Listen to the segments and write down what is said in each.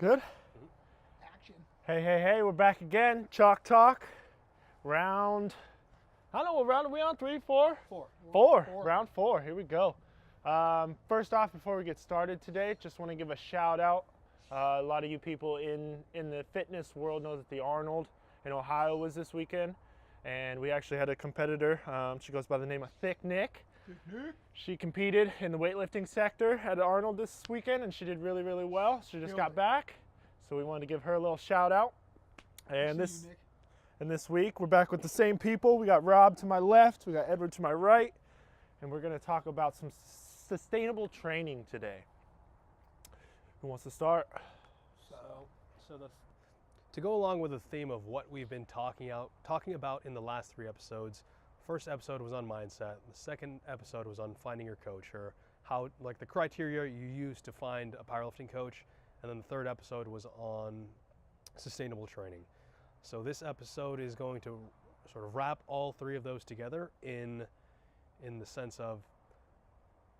Good? Action. Hey, we're back again. Chalk Talk. Round, I don't know what round are we on? 3, 4? Four. Round 4. Here we go. First off, before we get started today, just want to give a shout out. A lot of you people in the fitness world know that the Arnold in Ohio was this weekend. And we actually had a competitor. She goes by the name of Thick Nick. She competed in the weightlifting sector at Arnold this weekend, and she did really, really well. She just got back, so we wanted to give her a little shout out. And this week we're back with the same people. We got Rob to my left, we got Edward to my right, and we're going to talk about some sustainable training today. Who wants to start? To go along with the theme of what we've been talking about in the last 3 episodes. First episode was on mindset. The second episode was on finding your coach, or how, like, the criteria you use to find a powerlifting coach. And then the third episode was on sustainable training. So this episode is going to sort of wrap all 3 of those together in the sense of,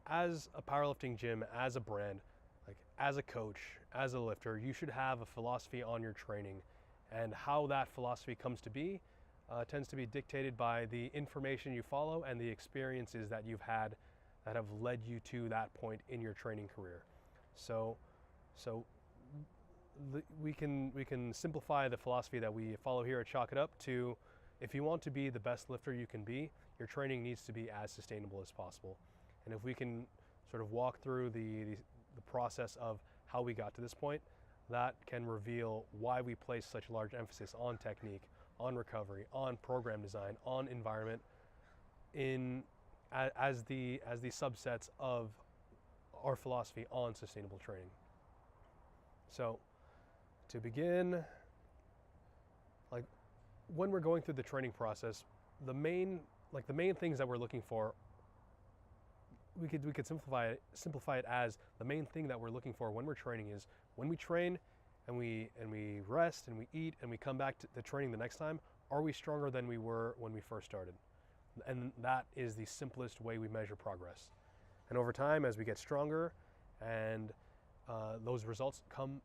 as a powerlifting gym, as a brand, like as a coach, as a lifter, you should have a philosophy on your training, and how that philosophy comes to be tends to be dictated by the information you follow and the experiences that you've had that have led you to that point in your training career. So we can simplify the philosophy that we follow here at Chalk It Up to, if you want to be the best lifter you can be, your training needs to be as sustainable as possible. And if we can sort of walk through the process of how we got to this point, that can reveal why we place such large emphasis on technique, on recovery, on program design, on environment, as the subsets of our philosophy on sustainable training. So to begin, like, when we're going through the training process, the main things that we're looking for, we could simplify it as, the main thing that we're looking for when we're training is, when we train and we rest and we eat and we come back to the training the next time, are we stronger than we were when we first started? And that is the simplest way we measure progress. And over time, as we get stronger and those results come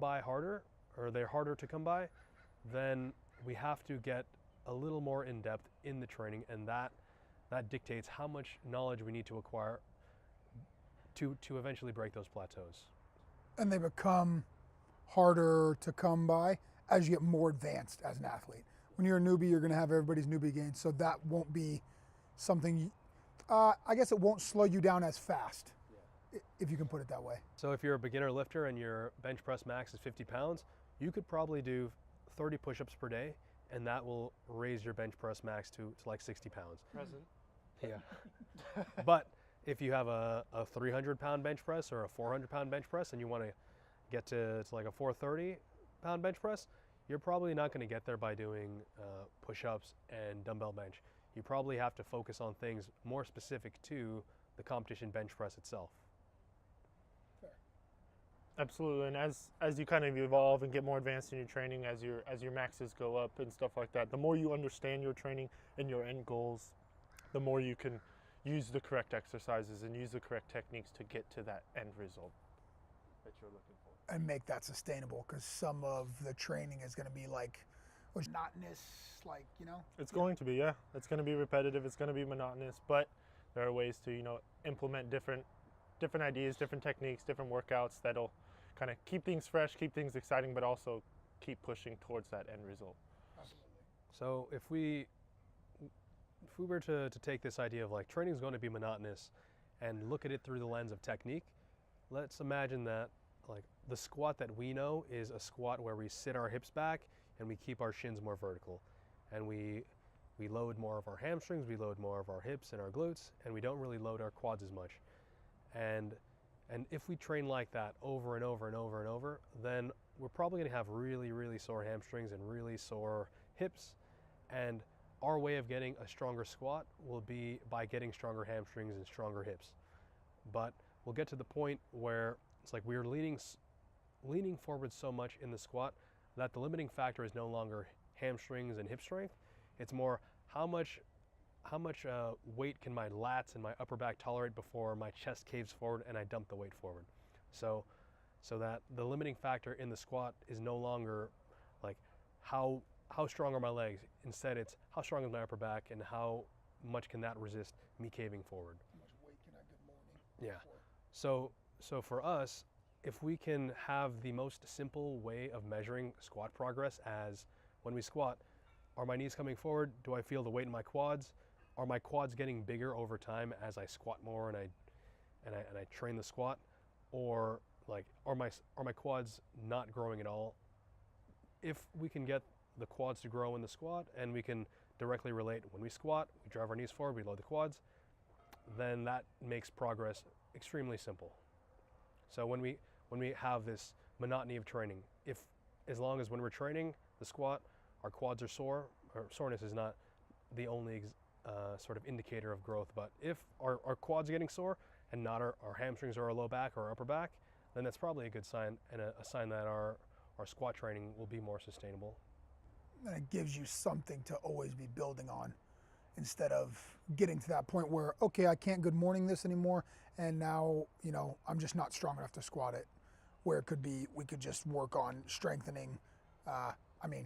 by harder, or they're harder to come by, then we have to get a little more in depth in the training, and that dictates how much knowledge we need to acquire to eventually break those plateaus. And they become harder to come by as you get more advanced as an athlete. When you're a newbie, you're going to have everybody's newbie gains, so that won't be something, I guess it won't slow you down as fast, if you can put it that way. So if you're a beginner lifter and your bench press max is 50 pounds, you could probably do 30 push-ups per day, and that will raise your bench press max to like 60 pounds. Present. Yeah. But if you have a 300-pound bench press or a 400-pound bench press, and you want to get to like a 430-pound bench press, you're probably not going to get there by doing push-ups and dumbbell bench. You probably have to focus on things more specific to the competition bench press itself. Fair. Absolutely, and as you kind of evolve and get more advanced in your training, as your maxes go up and stuff like that, the more you understand your training and your end goals, the more you can use the correct exercises and use the correct techniques to get to that end result that you're looking for. And make that sustainable, because some of the training is going to be like monotonous, like, It's going to be, yeah. It's going to be repetitive. It's going to be monotonous, but there are ways to, implement different ideas, different techniques, different workouts that'll kind of keep things fresh, keep things exciting, but also keep pushing towards that end result. Absolutely. So if we were to take this idea of, like, training is going to be monotonous and look at it through the lens of technique, let's imagine that, like, the squat that we know is a squat where we sit our hips back and we keep our shins more vertical, and we load more of our hamstrings, we load more of our hips and our glutes, and we don't really load our quads as much. And if we train like that over and over and over and over, then we're probably going to have really, really sore hamstrings and really sore hips. And our way of getting a stronger squat will be by getting stronger hamstrings and stronger hips. But we'll get to the point where it's like we're leaning forward so much in the squat that the limiting factor is no longer hamstrings and hip strength. It's more how much weight can my lats and my upper back tolerate before my chest caves forward and I dump the weight forward. So so that the limiting factor in the squat is no longer like how strong are my legs. Instead, it's how strong is my upper back and how much can that resist me caving forward. How much weight can I good morning? Yeah. So for us, if we can have the most simple way of measuring squat progress as when we squat, are my knees coming forward? Do I feel the weight in my quads? Are my quads getting bigger over time as I squat more and I train the squat? Or like are my quads not growing at all? If we can get the quads to grow in the squat and we can directly relate when we squat, we drive our knees forward, we load the quads, then that makes progress extremely simple. So when we have this monotony of training, as long as when we're training the squat, our quads are sore, or soreness is not the only sort of indicator of growth, but if our quads are getting sore and not our hamstrings or our low back or our upper back, then that's probably a good sign and a sign that our squat training will be more sustainable. And it gives you something to always be building on instead of getting to that point where, okay, I can't good morning this anymore, and now, you know, I'm just not strong enough to squat it. Where it could be, we could just work on strengthening,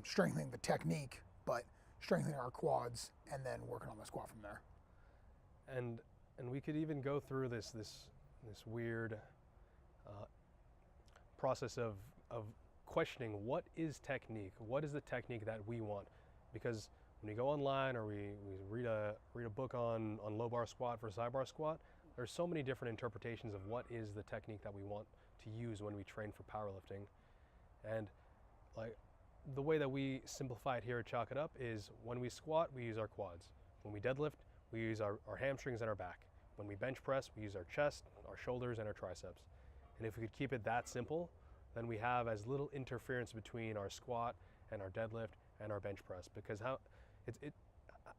strengthening the technique, but strengthening our quads and then working on the squat from there. And we could even go through this weird process of questioning what is technique, what is the technique that we want, because when we go online or we read a book on low bar squat versus high bar squat, there's so many different interpretations of what is the technique that we want to use when we train for powerlifting. And like the way that we simplify it here at Chalk It Up is when we squat, we use our quads. When we deadlift, we use our hamstrings and our back. When we bench press, we use our chest, our shoulders, and our triceps. And if we could keep it that simple, then we have as little interference between our squat and our deadlift and our bench press. Because how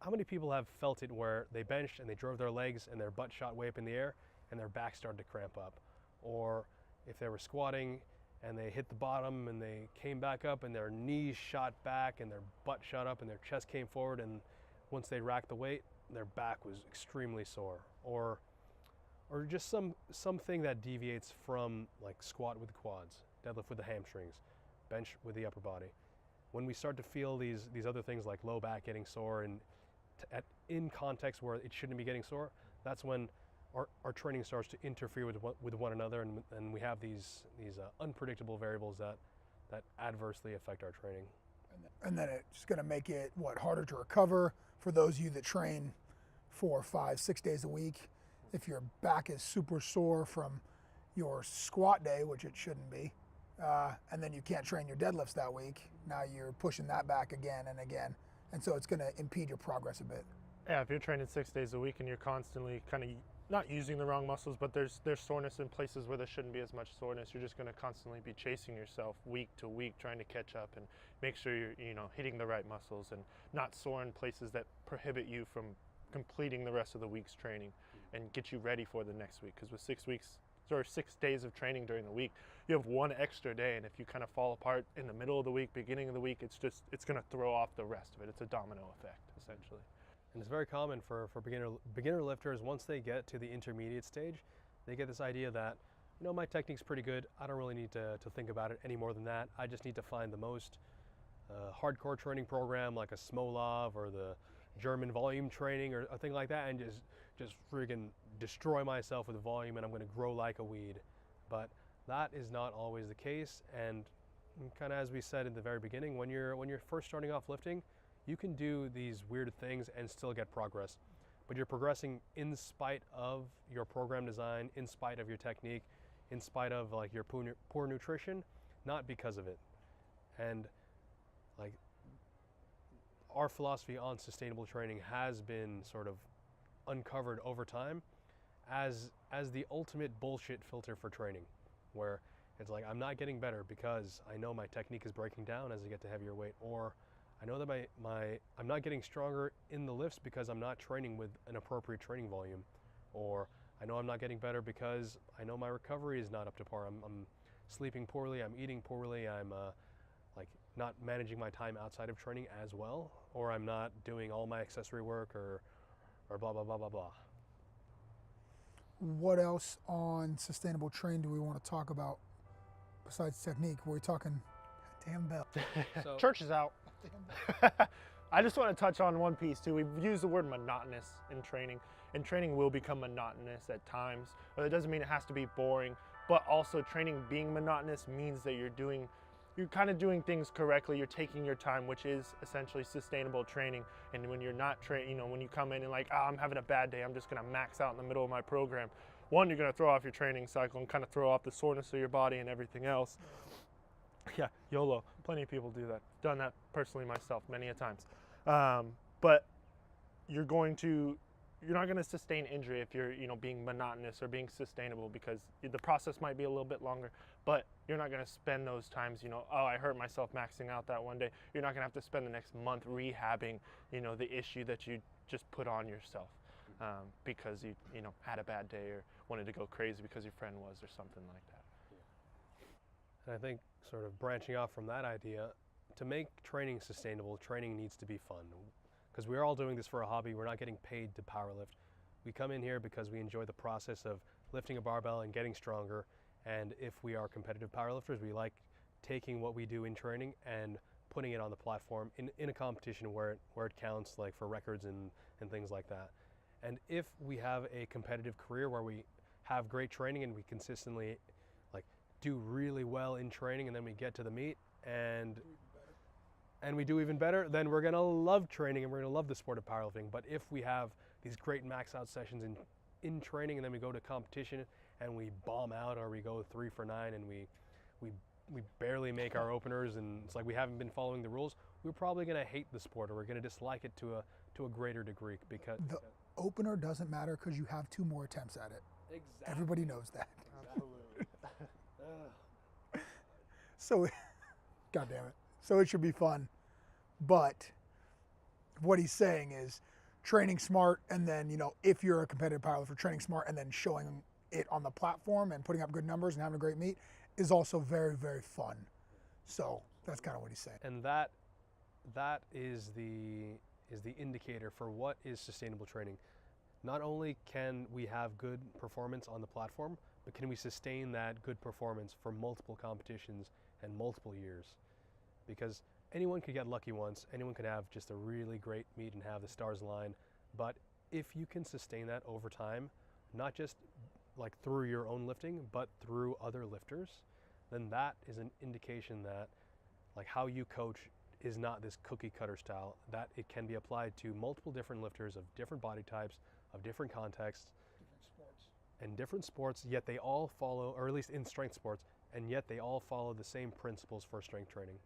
many people have felt it where they benched and they drove their legs and their butt shot way up in the air and their back started to cramp up? Or if they were squatting and they hit the bottom and they came back up and their knees shot back and their butt shot up and their chest came forward, and once they racked the weight, their back was extremely sore. Or just something that deviates from like squat with the quads, deadlift with the hamstrings, bench with the upper body. When we start to feel these other things like low back getting sore and in context where it shouldn't be getting sore, that's when our training starts to interfere with one another, and we have these unpredictable variables that adversely affect our training. And then it's going to make it harder to recover for those of you that train 4, 5, 6 days a week. If your back is super sore from your squat day, which it shouldn't be, and then you can't train your deadlifts that week, now you're pushing that back again and again, and so it's going to impede your progress a bit. Yeah, if you're training 6 days a week and you're constantly kind of not using the wrong muscles, but there's soreness in places where there shouldn't be as much soreness, you're just going to constantly be chasing yourself week to week, trying to catch up and make sure you're hitting the right muscles and not sore in places that prohibit you from completing the rest of the week's training and get you ready for the next week. Because with 6 days of training during the week, you have one extra day, and if you kind of fall apart in the middle of the week, beginning of the week, it's going to throw off the rest of it. It's a domino effect, essentially. And it's very common for beginner lifters, once they get to the intermediate stage, they get this idea that, my technique's pretty good, I don't really need to think about it any more than that. I just need to find the most hardcore training program like a Smolov or the German volume training or a thing like that, and just freaking destroy myself with volume, and I'm going to grow like a weed. But that is not always the case, and kind of as we said in the very beginning, when you're first starting off lifting, you can do these weird things and still get progress, but you're progressing in spite of your program design, in spite of your technique, in spite of like your poor nutrition, not because of it. And like our philosophy on sustainable training has been sort of uncovered over time as the ultimate bullshit filter for training, where it's like, I'm not getting better because I know my technique is breaking down as I get to heavier weight, or I know that I'm not getting stronger in the lifts because I'm not training with an appropriate training volume, or I know I'm not getting better because I know my recovery is not up to par. I'm sleeping poorly, I'm eating poorly, I'm like not managing my time outside of training as well, or I'm not doing all my accessory work or blah, blah, blah, blah, blah. What else on sustainable training do we want to talk about? besides technique, we're talking damn bell. So Church is out. I just want to touch on one piece too. We've used the word monotonous in training, and training will become monotonous at times. But it doesn't mean it has to be boring. But also, training being monotonous means that you're kind of doing things correctly. You're taking your time, which is essentially sustainable training. And when you're not when you come in and like, I'm having a bad day, I'm just gonna max out in the middle of my program. One, you're gonna throw off your training cycle and kind of throw off the soreness of your body and everything else. Yeah, YOLO. Plenty of people do that. Done that personally myself many a times. But you're not going to sustain injury if you're being monotonous or being sustainable, because the process might be a little bit longer, but you're not going to spend those times, oh, I hurt myself maxing out that one day. You're not going to have to spend the next month rehabbing, the issue that you just put on yourself because you had a bad day or wanted to go crazy because your friend was or something like that. And I think sort of branching off from that idea, to make training sustainable, training needs to be fun. Because we're all doing this for a hobby. We're not getting paid to powerlift. We come in here because we enjoy the process of lifting a barbell and getting stronger. And if we are competitive powerlifters, we like taking what we do in training and putting it on the platform in a competition where it counts, like for records and things like that. And if we have a competitive career where we have great training and we consistently do really well in training, and then we get to the meet and we do even better, then we're gonna love training and we're gonna love the sport of powerlifting. But if we have these great max out sessions in training and then we go to competition and we bomb out, or we go 3 for 9 and we barely make our openers, and it's like we haven't been following the rules, we're probably gonna hate the sport, or we're gonna dislike it to a greater degree. Because The opener doesn't matter because you have 2 more attempts at it. exactly. Everybody knows that. Absolutely. So, God damn it. So it should be fun. But what he's saying is training smart, and then, if you're a competitive powerlifter, training smart and then showing it on the platform and putting up good numbers and having a great meet is also very, very fun. So that's kind of what he's saying. And that is the indicator for what is sustainable training. Not only can we have good performance on the platform, but can we sustain that good performance for multiple competitions and multiple years? Because anyone could get lucky once, anyone could have just a really great meet and have the stars align, but if you can sustain that over time, not just like through your own lifting, but through other lifters, then that is an indication that like how you coach is not this cookie cutter style, that it can be applied to multiple different lifters of different body types, of different contexts, and different sports, yet they all follow, or at least in strength sports, and yet they all follow the same principles for strength training.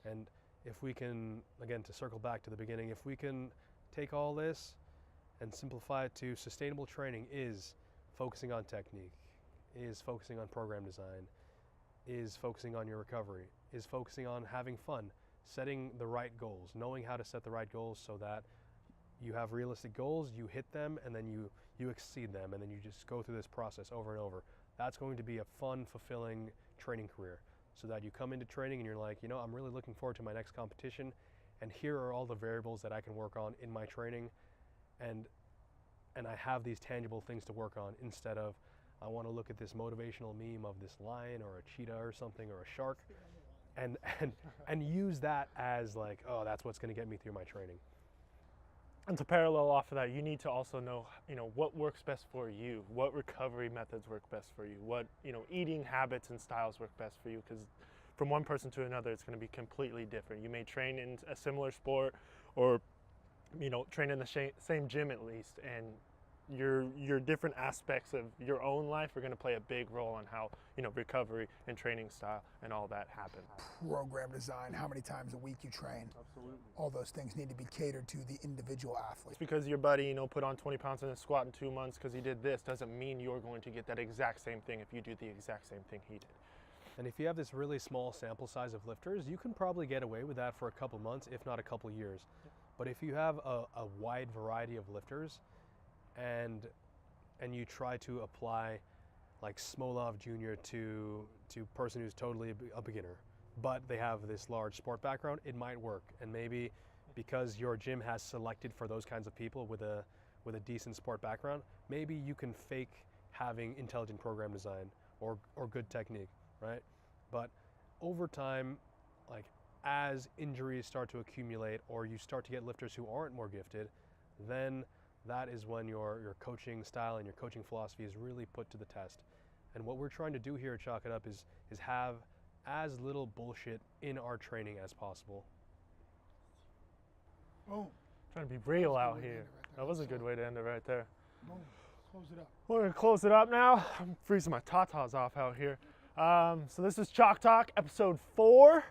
And if we can, again, to circle back to the beginning, if we can take all this and simplify it to sustainable training is focusing on technique, is focusing on program design, is focusing on your recovery, is focusing on having fun, setting the right goals, knowing how to set the right goals so that you have realistic goals, you hit them, and then you exceed them, and then you just go through this process over and over. That's going to be a fun, fulfilling training career, so that you come into training and you're like, I'm really looking forward to my next competition, and here are all the variables that I can work on in my training, and I have these tangible things to work on, instead of I want to look at this motivational meme of this lion or a cheetah or something, or a shark, and use that as like, oh, that's what's going to get me through my training. And to parallel off of that, you need to also know, what works best for you, what recovery methods work best for you, what, eating habits and styles work best for you, because from one person to another, it's going to be completely different. You may train in a similar sport, or, train in the same gym at least, and your different aspects of your own life are going to play a big role on how, recovery and training style and all that happen. Program design, how many times a week you train. Absolutely. All those things need to be catered to the individual athlete. Just because your buddy, put on 20 pounds in a squat in 2 months because he did this doesn't mean you're going to get that exact same thing if you do the exact same thing he did. And if you have this really small sample size of lifters, you can probably get away with that for a couple months, if not a couple years. But if you have a wide variety of lifters, and you try to apply like Smolov Jr. to a person who's totally a beginner, but they have this large sport background, it might work. And maybe because your gym has selected for those kinds of people with a decent sport background, maybe you can fake having intelligent program design or good technique, right? But over time, like as injuries start to accumulate or you start to get lifters who aren't more gifted, then that is when your coaching style and your coaching philosophy is really put to the test. And what we're trying to do here at Chalk It Up is have as little bullshit in our training as possible. Boom. Trying to be real out way to here. end it right there. That was a good way to end it right there. Boom. Close it up. We're gonna close it up now. I'm freezing my tatas off out here. So this is Chalk Talk, episode 4.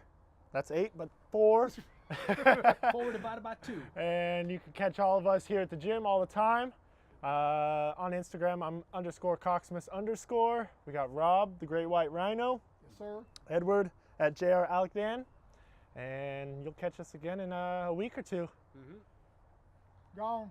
That's 8, but 4. 4 divided by 2. And you can catch all of us here at the gym all the time. On Instagram, I'm _Coxmas_. We got Rob, the Great White Rhino. Yes, sir. Edward at JR Alekdan. And you'll catch us again in a week or two. Gone.